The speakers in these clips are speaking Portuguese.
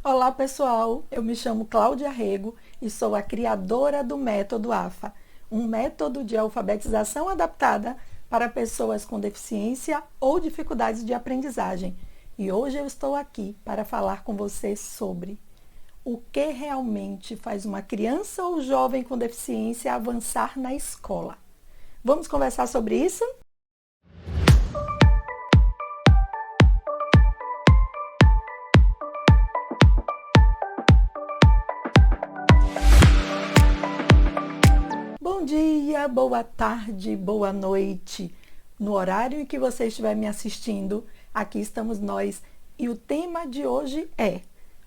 Olá pessoal, eu me chamo Cláudia Rego e sou a criadora do Método AFA, um método de alfabetização adaptada para pessoas com deficiência ou dificuldades de aprendizagem. E hoje eu estou aqui para falar com você sobre o que realmente faz uma criança ou jovem com deficiência avançar na escola. Vamos conversar sobre isso? Bom dia, boa tarde, boa noite. No horário em que você estiver me assistindo, aqui estamos nós e o tema de hoje é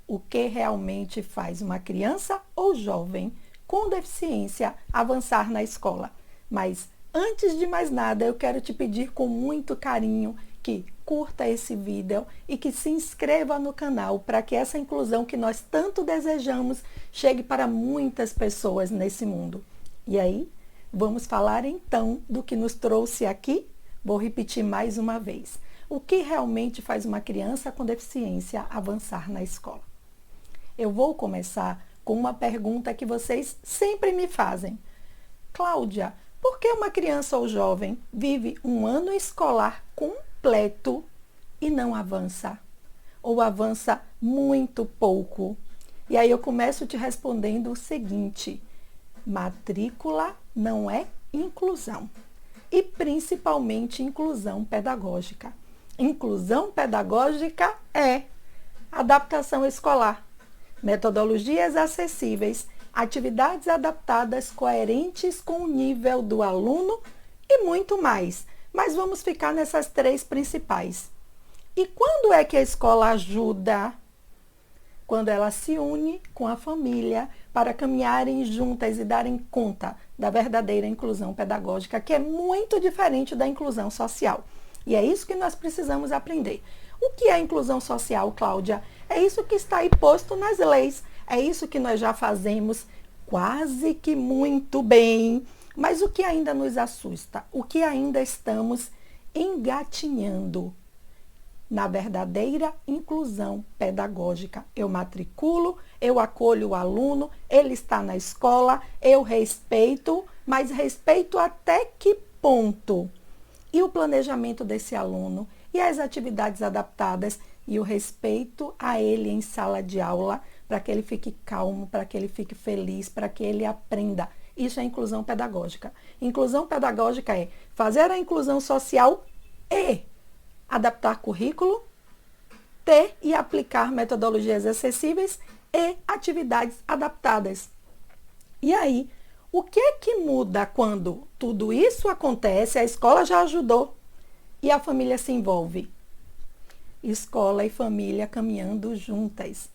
o que realmente faz uma criança ou jovem com deficiência avançar na escola. Mas antes de mais nada, eu quero te pedir com muito carinho que curta esse vídeo e que se inscreva no canal para que essa inclusão que nós tanto desejamos chegue para muitas pessoas nesse mundo. E aí, vamos falar então do que nos trouxe aqui? Vou repetir mais uma vez. O que realmente faz uma criança com deficiência avançar na escola? Eu vou começar com uma pergunta que vocês sempre me fazem. Cláudia, por que uma criança ou jovem vive um ano escolar completo e não avança? Ou avança muito pouco? E aí eu começo te respondendo o seguinte: matrícula não é inclusão, e principalmente inclusão pedagógica. Inclusão pedagógica é adaptação escolar, metodologias acessíveis, atividades adaptadas coerentes com o nível do aluno e muito mais. Mas vamos ficar nessas três principais. E quando é que a escola ajuda? Quando ela se une com a família para caminharem juntas e darem conta da verdadeira inclusão pedagógica, que é muito diferente da inclusão social. E é isso que nós precisamos aprender. O que é inclusão social, Cláudia? É isso que está aí posto nas leis. É isso que nós já fazemos quase que muito bem. Mas o que ainda nos assusta? O que ainda estamos engatinhando? Na verdadeira inclusão pedagógica. Eu matriculo, eu acolho o aluno, ele está na escola, eu respeito, mas respeito até que ponto? E o planejamento desse aluno, e as atividades adaptadas, e o respeito a ele em sala de aula, para que ele fique calmo, para que ele fique feliz, para que ele aprenda. Isso é inclusão pedagógica. Inclusão pedagógica é fazer a inclusão social e adaptar currículo, ter e aplicar metodologias acessíveis e atividades adaptadas. E aí, o que é que muda quando tudo isso acontece? A escola já ajudou e a família se envolve. Escola e família caminhando juntas.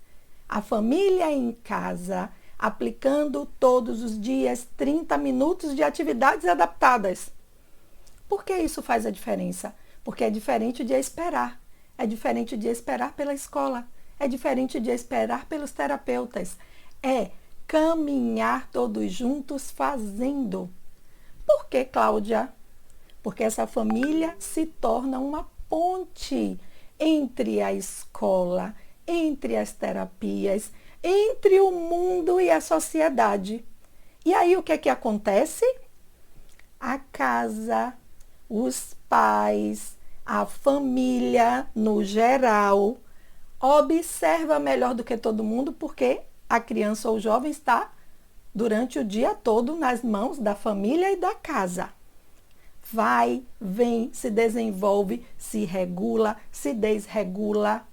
A família em casa, aplicando todos os dias 30 minutos de atividades adaptadas. Por que isso faz a diferença? Porque é diferente de esperar. É diferente de esperar pela escola. É diferente de esperar pelos terapeutas. É caminhar todos juntos fazendo. Por que, Cláudia? Porque essa família se torna uma ponte entre a escola, entre as terapias, entre o mundo e a sociedade. E aí o que é que acontece? A casa, os pais, a família no geral, observa melhor do que todo mundo, porque a criança ou jovem está durante o dia todo nas mãos da família e da casa. Vai, vem, se desenvolve, se regula, se desregula,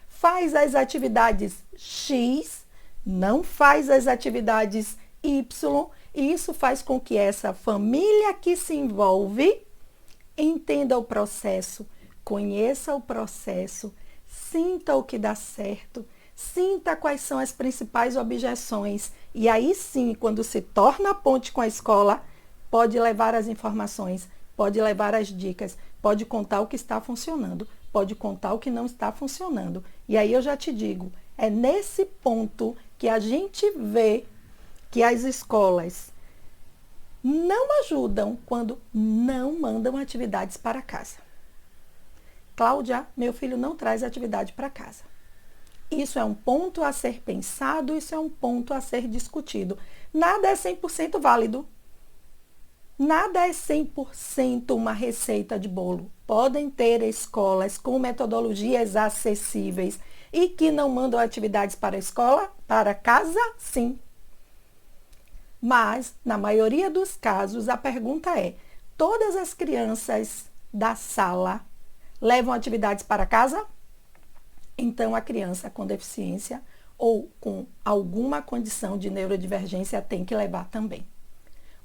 faz as atividades X, não faz as atividades Y, e isso faz com que essa família que se envolve entenda o processo, conheça o processo, sinta o que dá certo, sinta quais são as principais objeções. E aí sim, quando se torna a ponte com a escola, pode levar as informações, pode levar as dicas, pode contar o que está funcionando, pode contar o que não está funcionando. E aí eu já te digo, é nesse ponto que a gente vê que as escolas não ajudam quando não mandam atividades para casa. Cláudia, meu filho não traz atividade para casa. Isso é um ponto a ser pensado, isso é um ponto a ser discutido. Nada é 100% válido. Nada é 100% uma receita de bolo. Podem ter escolas com metodologias acessíveis e que não mandam atividades para a escola, para casa, sim. Mas, na maioria dos casos, a pergunta é: todas as crianças da sala levam atividades para casa? Então, a criança com deficiência ou com alguma condição de neurodivergência tem que levar também.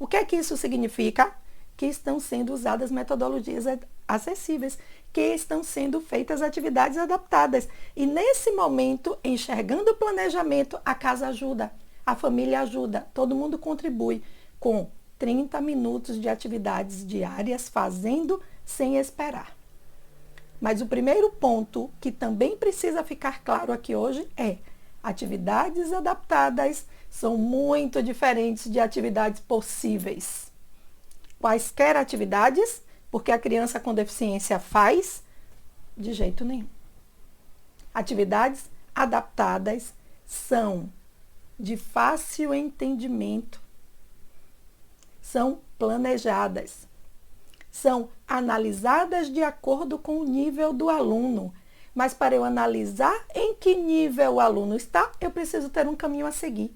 O que é que isso significa? Que estão sendo usadas metodologias acessíveis, que estão sendo feitas atividades adaptadas. E nesse momento, enxergando o planejamento, a casa ajuda, a família ajuda, todo mundo contribui com 30 minutos de atividades diárias, fazendo sem esperar. Mas o primeiro ponto que também precisa ficar claro aqui hoje é: atividades adaptadas são muito diferentes de atividades possíveis. Quaisquer atividades, porque a criança com deficiência faz, de jeito nenhum. Atividades adaptadas são de fácil entendimento, são planejadas, são analisadas de acordo com o nível do aluno. Mas para eu analisar em que nível o aluno está, eu preciso ter um caminho a seguir.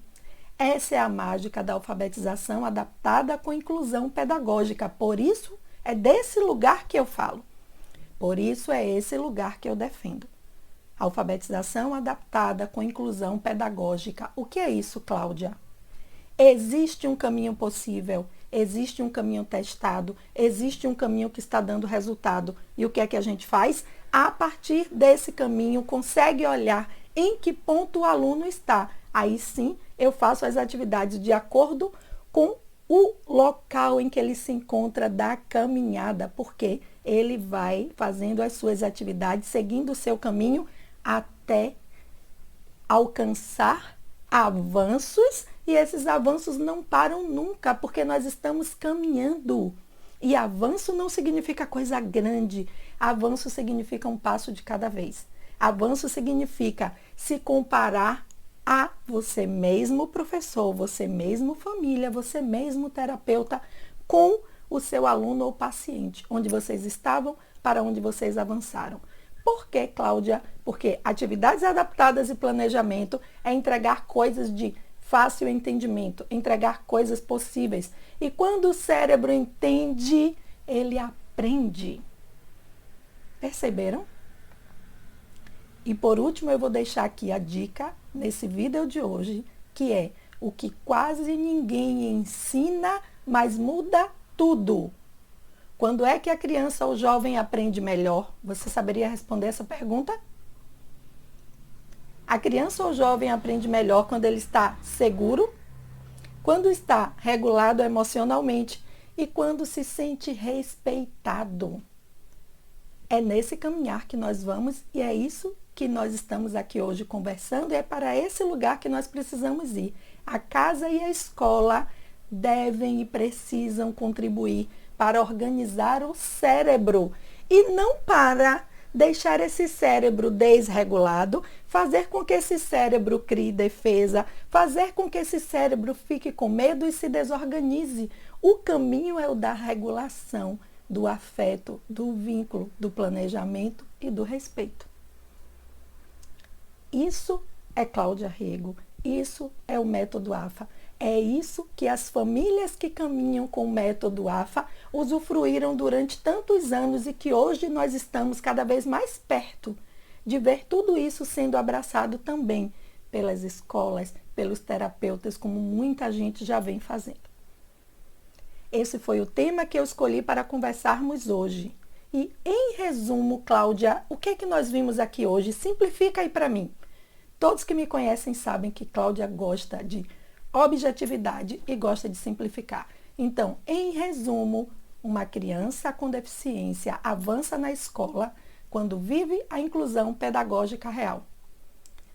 Essa é a mágica da alfabetização adaptada com inclusão pedagógica. Por isso, é desse lugar que eu falo. Por isso, é esse lugar que eu defendo. Alfabetização adaptada com inclusão pedagógica. O que é isso, Cláudia? Existe um caminho possível, existe um caminho testado, existe um caminho que está dando resultado. E o que é que a gente faz? A partir desse caminho, consegue olhar em que ponto o aluno está. Aí sim, eu faço as atividades de acordo com o local em que ele se encontra da caminhada, porque ele vai fazendo as suas atividades, seguindo o seu caminho até alcançar avanços, e esses avanços não param nunca, porque nós estamos caminhando. E avanço não significa coisa grande, avanço significa um passo de cada vez. Avanço significa se comparar a você mesmo, professor, você mesmo, família, você mesmo, terapeuta, com o seu aluno ou paciente, onde vocês estavam, para onde vocês avançaram. Por que, Cláudia? Porque atividades adaptadas e planejamento é entregar coisas de fácil entendimento, entregar coisas possíveis. E quando o cérebro entende, ele aprende. Perceberam? E por último, eu vou deixar aqui a dica nesse vídeo de hoje, que é o que quase ninguém ensina, mas muda tudo. Quando é que a criança ou jovem aprende melhor? Você saberia responder essa pergunta? A criança ou jovem aprende melhor quando ele está seguro, quando está regulado emocionalmente e quando se sente respeitado. É nesse caminhar que nós vamos e é isso que nós estamos aqui hoje conversando, e é para esse lugar que nós precisamos ir. A casa e a escola devem e precisam contribuir para organizar o cérebro e não para deixar esse cérebro desregulado, fazer com que esse cérebro crie defesa, fazer com que esse cérebro fique com medo e se desorganize. O caminho é o da regulação, do afeto, do vínculo, do planejamento e do respeito. Isso é Cláudia Rego, isso é o método AFA. É isso que as famílias que caminham com o método AFA usufruíram durante tantos anos e que hoje nós estamos cada vez mais perto de ver tudo isso sendo abraçado também pelas escolas, pelos terapeutas, como muita gente já vem fazendo. Esse foi o tema que eu escolhi para conversarmos hoje. E, em resumo, Cláudia, o que é que nós vimos aqui hoje? Simplifica aí para mim. Todos que me conhecem sabem que Cláudia gosta de objetividade e gosta de simplificar. Então, em resumo, uma criança com deficiência avança na escola quando vive a inclusão pedagógica real,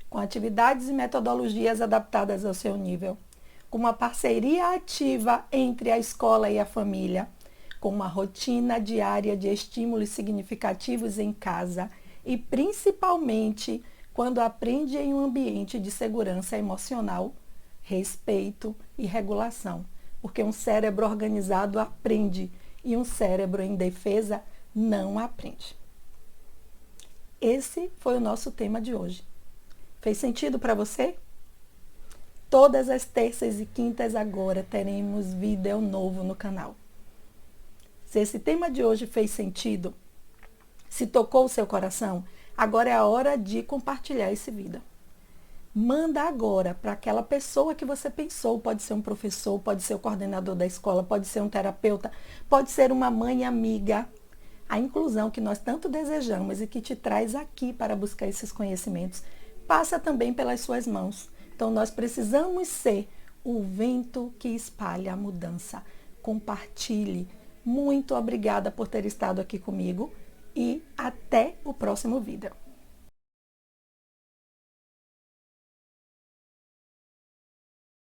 com atividades e metodologias adaptadas ao seu nível, com uma parceria ativa entre a escola e a família, com uma rotina diária de estímulos significativos em casa e, principalmente, quando aprende em um ambiente de segurança emocional, respeito e regulação. Porque um cérebro organizado aprende e um cérebro em defesa não aprende. Esse foi o nosso tema de hoje. Fez sentido para você? Todas as terças e quintas agora teremos vídeo novo no canal. Se esse tema de hoje fez sentido, se tocou o seu coração, agora é a hora de compartilhar esse vídeo. Manda agora para aquela pessoa que você pensou, pode ser um professor, pode ser o coordenador da escola, pode ser um terapeuta, pode ser uma mãe amiga. A inclusão que nós tanto desejamos e que te traz aqui para buscar esses conhecimentos, passa também pelas suas mãos. Então nós precisamos ser o vento que espalha a mudança. Compartilhe. Muito obrigada por ter estado aqui comigo e até o próximo vídeo.